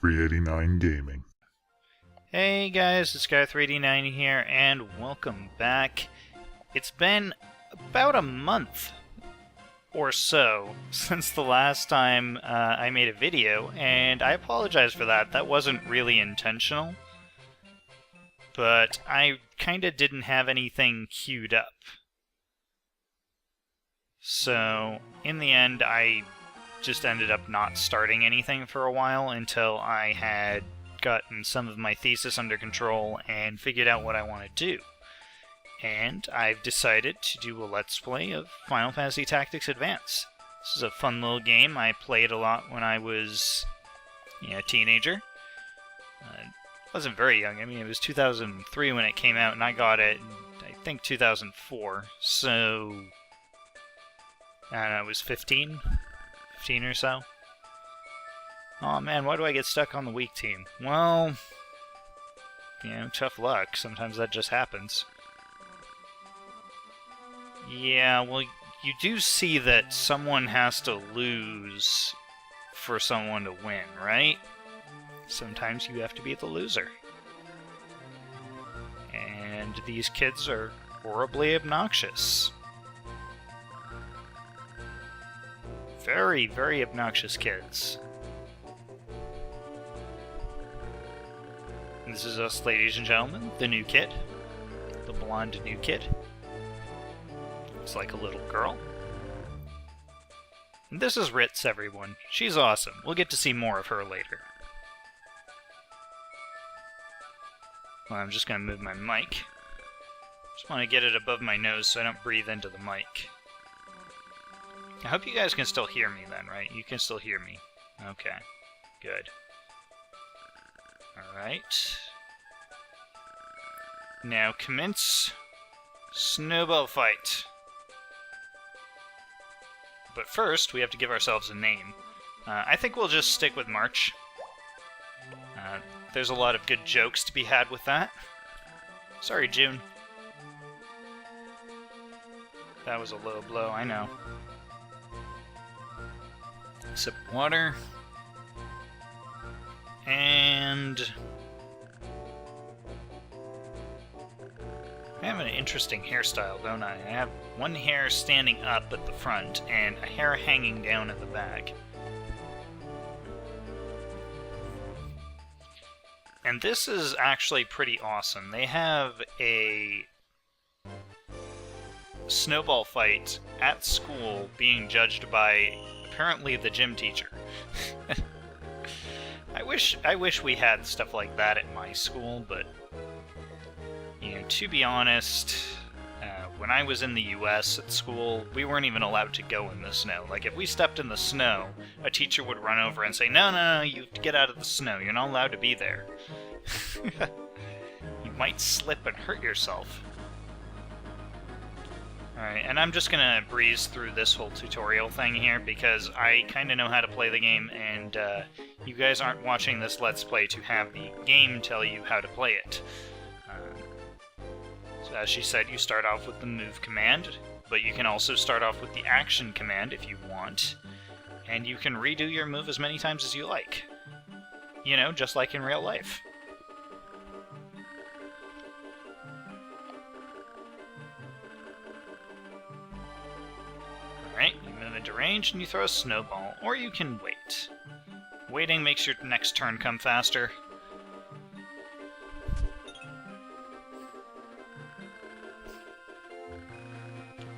389 Gaming. Hey guys, it's Guy389 here, and welcome back. It's been about a month or so since the last time I made a video, and I apologize for that. That wasn't really intentional, but I kinda didn't have anything queued up. So, in the end, I just ended up not starting anything for a while until I had gotten some of my thesis under control and figured out what I want to do. And I've decided to do a Let's Play of Final Fantasy Tactics Advance. This is a fun little game. I played a lot when I was a teenager. I wasn't very young. I mean, it was 2003 when it came out, and I got it in, I think, 2004. So, I don't know, I was 15 or so. Oh man, why do I get stuck on the weak team? Well, tough luck. Sometimes that just happens. Yeah, well, you do see that someone has to lose for someone to win, right? Sometimes you have to be the loser. And these kids are horribly obnoxious. Very, very obnoxious kids. This is us, ladies and gentlemen, the new kid. The blonde new kid. Looks like a little girl. And this is Ritz, everyone. She's awesome. We'll get to see more of her later. Well, I'm just going to move my mic. Just want to get it above my nose so I don't breathe into the mic. I hope you guys can still hear me then, right? You can still hear me. Okay. Good. Alright. Now commence snowball fight. But first, we have to give ourselves a name. I think we'll just stick with March. There's a lot of good jokes to be had with that. Sorry, June. That was a low blow, I know. Sip of water. And I have an interesting hairstyle, don't I? I have one hair standing up at the front and a hair hanging down at the back. And this is actually pretty awesome. They have a snowball fight at school being judged by apparently the gym teacher. I wish we had stuff like that at my school, but to be honest, when I was in the US at school, we weren't even allowed to go in the snow. Like, if we stepped in the snow, a teacher would run over and say, no, you have to get out of the snow. You're not allowed to be there. You might slip and hurt yourself. Alright, and I'm just gonna breeze through this whole tutorial thing here because I kinda know how to play the game, and you guys aren't watching this Let's Play to have the game tell you how to play it. So as she said, you start off with the move command, but you can also start off with the action command if you want, and you can redo your move as many times as you like. Just like in real life. Alright, you move into range and you throw a snowball, or you can wait. Waiting makes your next turn come faster.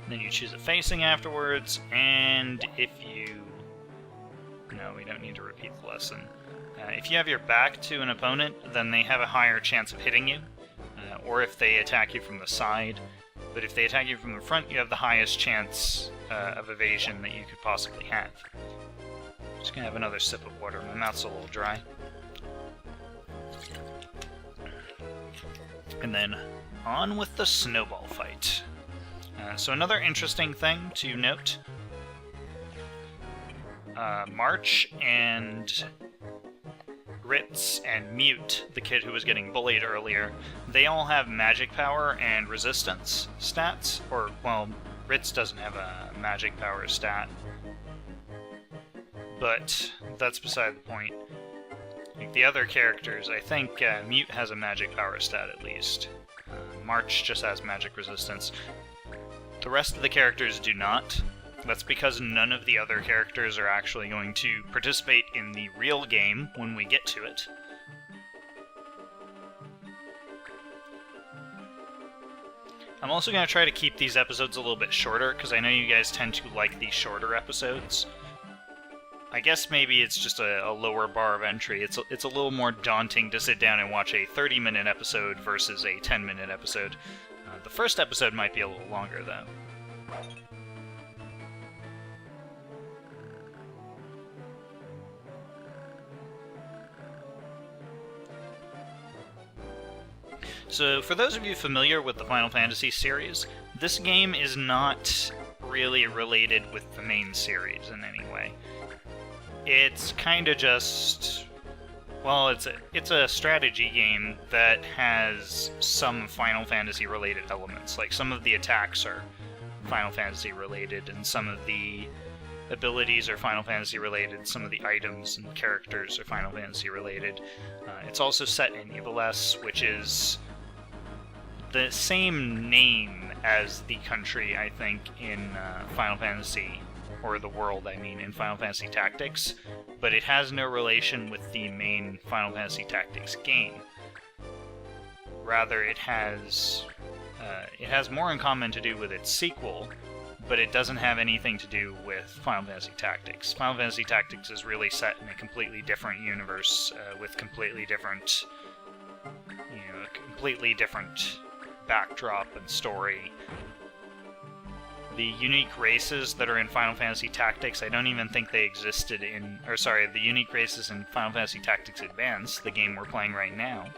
Then you choose a facing afterwards, and if you... No, we don't need to repeat the lesson. If you have your back to an opponent, then they have a higher chance of hitting you, or if they attack you from the side. But if they attack you from the front, you have the highest chance of evasion that you could possibly have. Just gonna have another sip of water. My mouth's a little dry. And then on with the snowball fight. So another interesting thing to note, March and Ritz and Mute, the kid who was getting bullied earlier, they all have magic power and resistance stats, or, well, Ritz doesn't have a magic power stat, but that's beside the point. Like the other characters, I think Mute has a magic power stat at least. March just has magic resistance. The rest of the characters do not. That's because none of the other characters are actually going to participate in the real game when we get to it. I'm also going to try to keep these episodes a little bit shorter, because I know you guys tend to like these shorter episodes. I guess maybe it's just a lower bar of entry. It's a little more daunting to sit down and watch a 30-minute episode versus a 10-minute episode. The first episode might be a little longer, though. So, for those of you familiar with the Final Fantasy series, this game is not really related with the main series in any way. It's kind of just... well, it's a strategy game that has some Final Fantasy related elements. Like, some of the attacks are Final Fantasy related, and some of the abilities are Final Fantasy related, some of the items and characters are Final Fantasy related. It's also set in Eviless, which is the same name as the country, I think, in Final Fantasy, or the world, I mean, in Final Fantasy Tactics, but it has no relation with the main Final Fantasy Tactics game. Rather, it has more in common to do with its sequel, but it doesn't have anything to do with Final Fantasy Tactics. Final Fantasy Tactics is really set in a completely different universe, with completely different backdrop and story. The unique races that are in Final Fantasy Tactics, I don't even think they existed in... the unique races in Final Fantasy Tactics Advance, the game we're playing right now,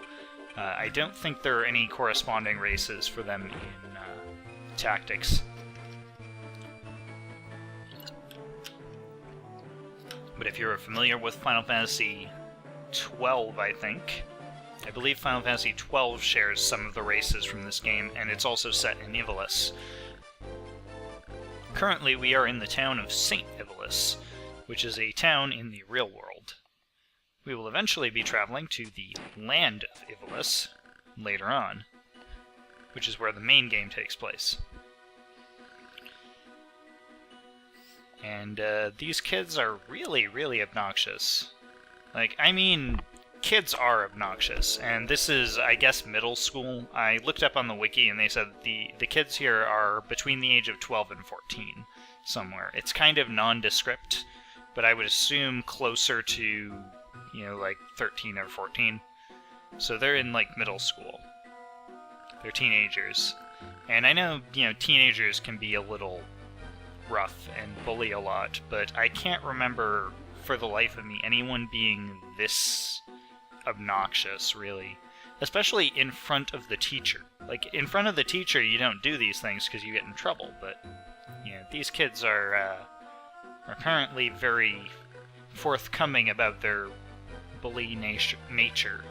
I don't think there are any corresponding races for them in Tactics. But if you're familiar with Final Fantasy XII, I believe Final Fantasy XII shares some of the races from this game, and it's also set in Evilus. Currently, we are in the town of St. Evilus, which is a town in the real world. We will eventually be traveling to the land of Evilus later on, which is where the main game takes place. And these kids are really, really obnoxious. Like, I mean, kids are obnoxious, and this is, I guess, middle school. I looked up on the wiki, and they said the kids here are between the age of 12 and 14, somewhere. It's kind of nondescript, but I would assume closer to, like 13 or 14. So they're in, like, middle school. They're teenagers. And I know, teenagers can be a little rough and bully a lot, but I can't remember, for the life of me, anyone being this obnoxious, really. Especially in front of the teacher. Like, in front of the teacher, you don't do these things because you get in trouble, but, these kids are apparently very forthcoming about their bully nature.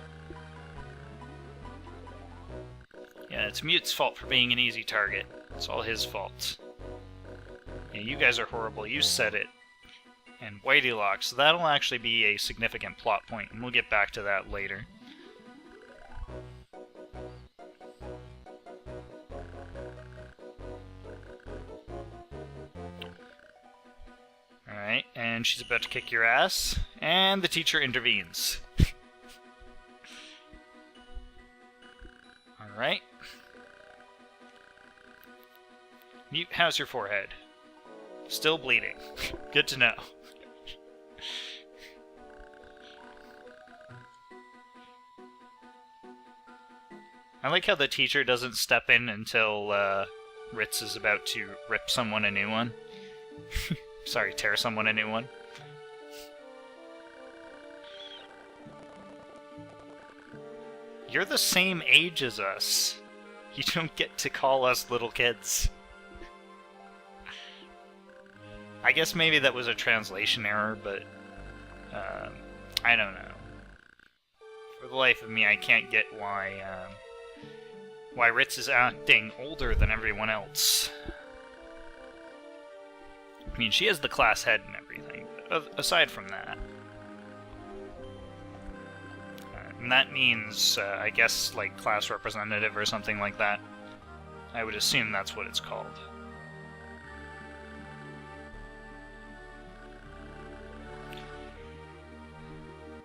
Yeah, it's Mute's fault for being an easy target. It's all his fault. Yeah, you guys are horrible, you said it. And Whitey Locks, so that'll actually be a significant plot point, and we'll get back to that later. Alright, and she's about to kick your ass, and the teacher intervenes. Alright. Mute, how's your forehead? Still bleeding. Good to know. I like how the teacher doesn't step in until Ritz is about to rip someone a new one. Sorry, tear someone a new one. You're the same age as us. You don't get to call us little kids. I guess maybe that was a translation error, but I don't know. For the life of me, I can't get why Ritz is acting older than everyone else. I mean, she is the class head and everything, but aside from that. And that means, I guess, like, class representative or something like that. I would assume that's what it's called.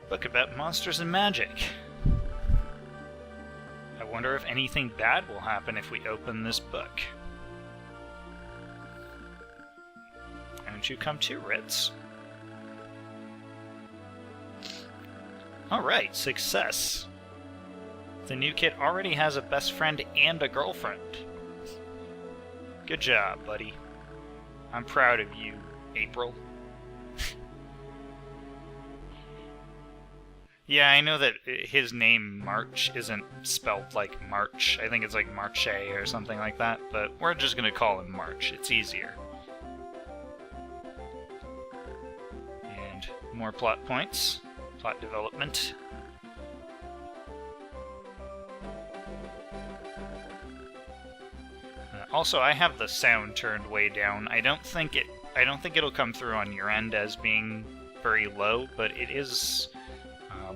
Book about monsters and magic. I wonder if anything bad will happen if we open this book. Don't you come too, Ritz? Alright, success. The new kid already has a best friend and a girlfriend. Good job, buddy. I'm proud of you, April. Yeah, I know that his name, March, isn't spelled like March. I think it's like Marche or something like that, but we're just gonna call him March. It's easier. And more plot points. Plot development. Also, I have the sound turned way down. I don't think it'll come through on your end as being very low, but it is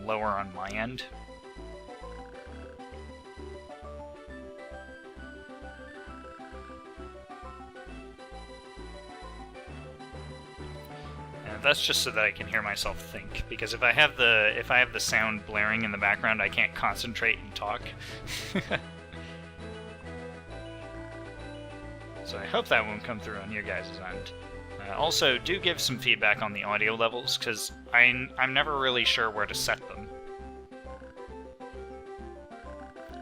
lower on my end. That's just so that I can hear myself think, because if I have the sound blaring in the background, I can't concentrate and talk. So I hope that won't come through on your guys' end. Also, do give some feedback on the audio levels, because I'm never really sure where to set them.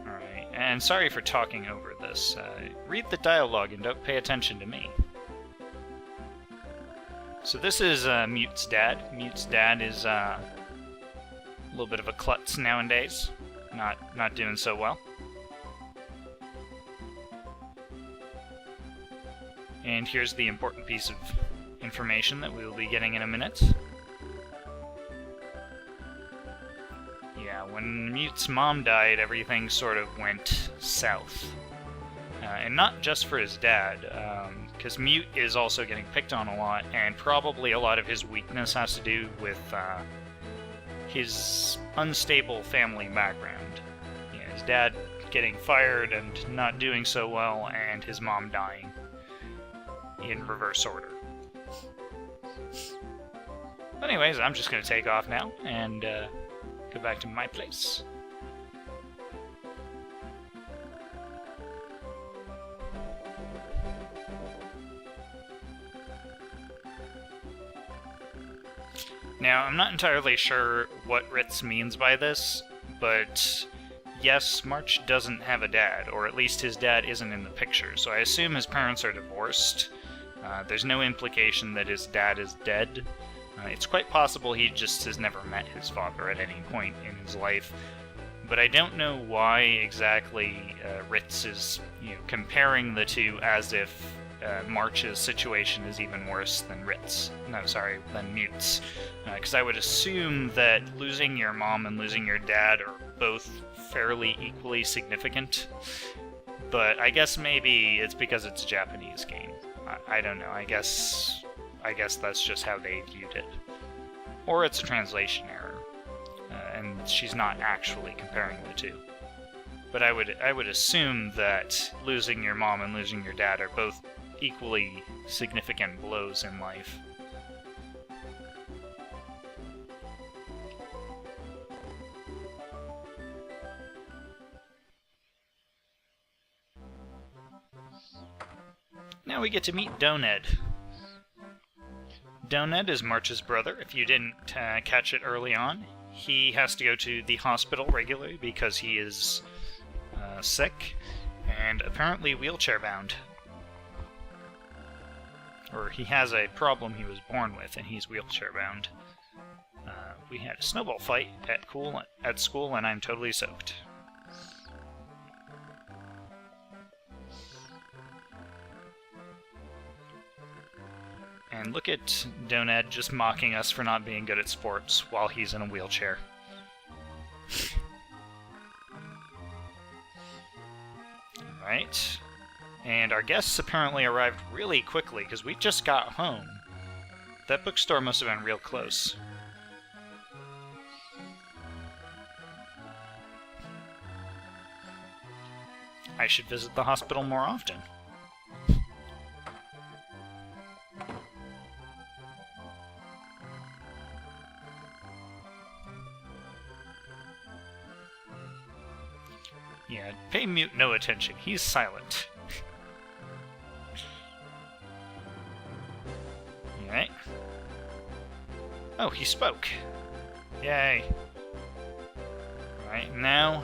Alright, and sorry for talking over this. Read the dialogue and don't pay attention to me. So this is Mute's dad. Mute's dad is a little bit of a klutz nowadays. Not doing so well. And here's the important piece of information that we will be getting in a minute. Yeah, when Mute's mom died, everything sort of went south. And not just for his dad, because Mute is also getting picked on a lot, and probably a lot of his weakness has to do with his unstable family background. Yeah, his dad getting fired and not doing so well, and his mom dying in reverse order. Anyways, I'm just going to take off now and go back to my place. Now, I'm not entirely sure what Ritz means by this, but yes, March doesn't have a dad, or at least his dad isn't in the picture, so I assume his parents are divorced. There's no implication that his dad is dead. It's quite possible he just has never met his father at any point in his life, but I don't know why exactly Ritz is comparing the two as if March's situation is even worse than than Mute's. Because I would assume that losing your mom and losing your dad are both fairly equally significant. But I guess maybe it's because it's a Japanese game. I don't know. I guess that's just how they viewed it. Or it's a translation error, and she's not actually comparing the two. But I would assume that losing your mom and losing your dad are both equally significant blows in life. Now we get to meet Doned. Doned is March's brother. If you didn't catch it early on, he has to go to the hospital regularly because he is sick and apparently wheelchair-bound. Or he has a problem he was born with, and he's wheelchair-bound. We had a snowball fight at school, and I'm totally soaked. And look at Doned just mocking us for not being good at sports while he's in a wheelchair. Alright. And our guests apparently arrived really quickly, because we just got home. That bookstore must have been real close. I should visit the hospital more often. Yeah, pay Mute no attention. He's silent. Alright. Oh, he spoke. Yay. Alright, now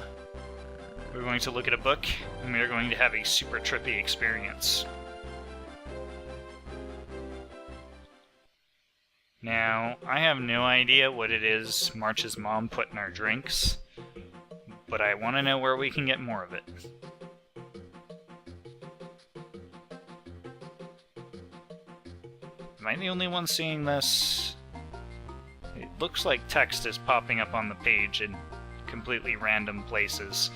we're going to look at a book, and we are going to have a super trippy experience. Now, I have no idea what it is March's mom put in our drinks, but I want to know where we can get more of it. Am I the only one seeing this? It looks like text is popping up on the page in completely random places.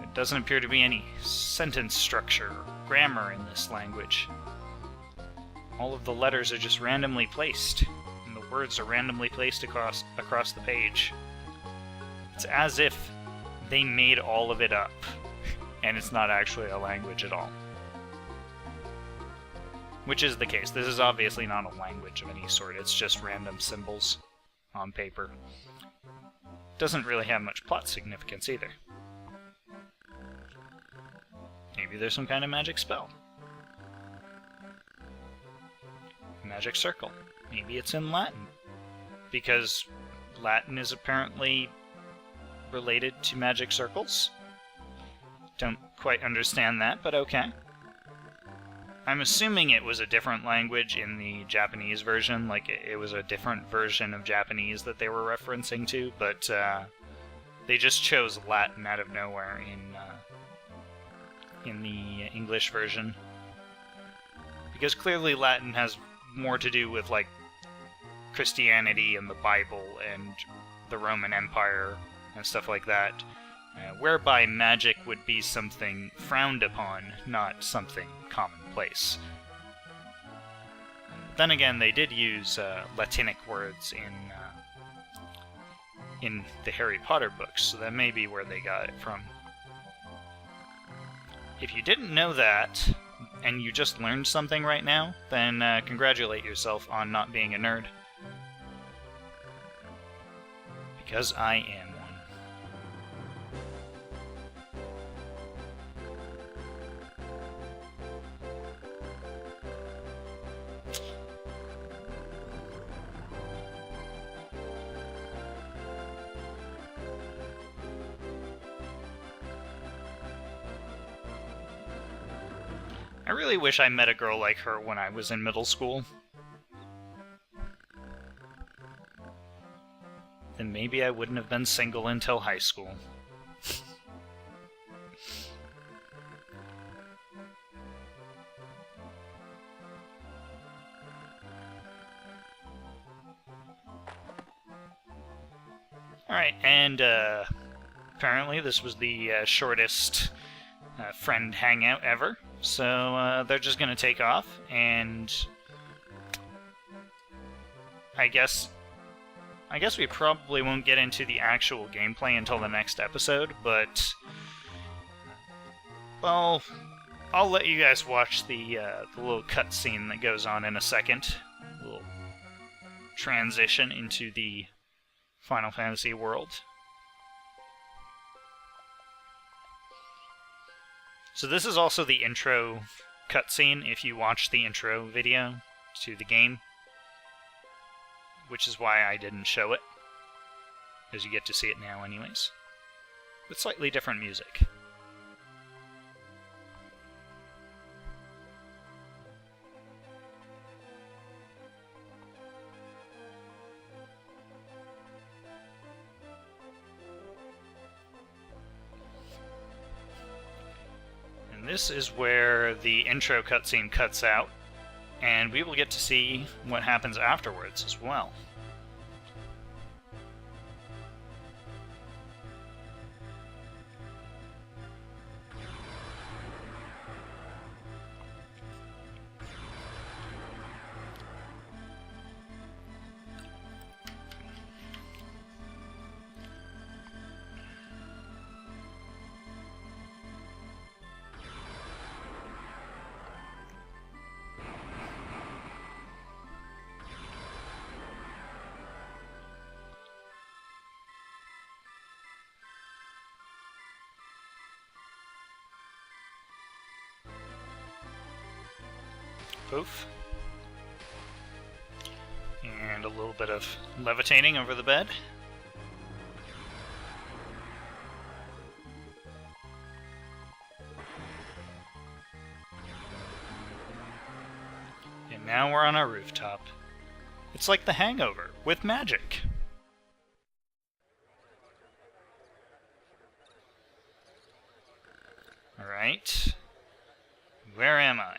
It doesn't appear to be any sentence structure or grammar in this language. All of the letters are just randomly placed, and the words are randomly placed across the page. It's as if they made all of it up, and it's not actually a language at all. Which is the case. This is obviously not a language of any sort, it's just random symbols on paper. Doesn't really have much plot significance either. Maybe there's some kind of magic spell. Magic circle. Maybe it's in Latin. Because Latin is apparently related to magic circles. Don't quite understand that, but okay. I'm assuming it was a different language in the Japanese version, like it was a different version of Japanese that they were referencing to, but they just chose Latin out of nowhere in the English version. Because clearly Latin has more to do with, like, Christianity and the Bible and the Roman Empire and stuff like that, whereby magic would be something frowned upon, not something commonplace. Then again, they did use Latinic words in the Harry Potter books, so that may be where they got it from. If you didn't know that, and you just learned something right now, then congratulate yourself on not being a nerd. Because I am one. I really wish I met a girl like her when I was in middle school. Then maybe I wouldn't have been single until high school. Alright, and apparently this was the shortest friend hangout ever. So they're just gonna take off, and I guess we probably won't get into the actual gameplay until the next episode, but well, I'll let you guys watch the little cutscene that goes on in a second. A little transition into the Final Fantasy world. So this is also the intro cutscene if you watch the intro video to the game, which is why I didn't show it, because you get to see it now anyways, with slightly different music. This is where the intro cutscene cuts out, and we will get to see what happens afterwards as well. Poof. And a little bit of levitating over the bed. And now we're on our rooftop. It's like The Hangover, with magic. Alright. Where am I?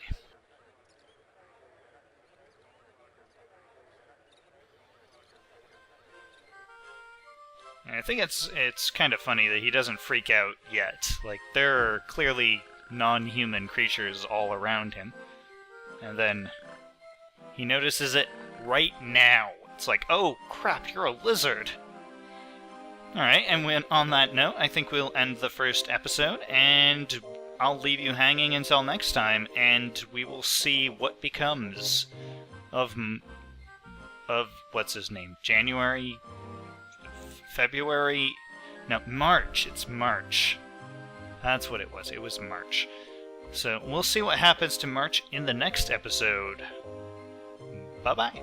And I think it's kind of funny that he doesn't freak out yet. Like, there are clearly non-human creatures all around him. And then he notices it right now. It's like, oh crap, you're a lizard! Alright, and on that note, I think we'll end the first episode, and I'll leave you hanging until next time, and we will see what becomes of what's his name? January? February? No, March. It's March. That's what it was. It was March. So we'll see what happens to March in the next episode. Bye-bye.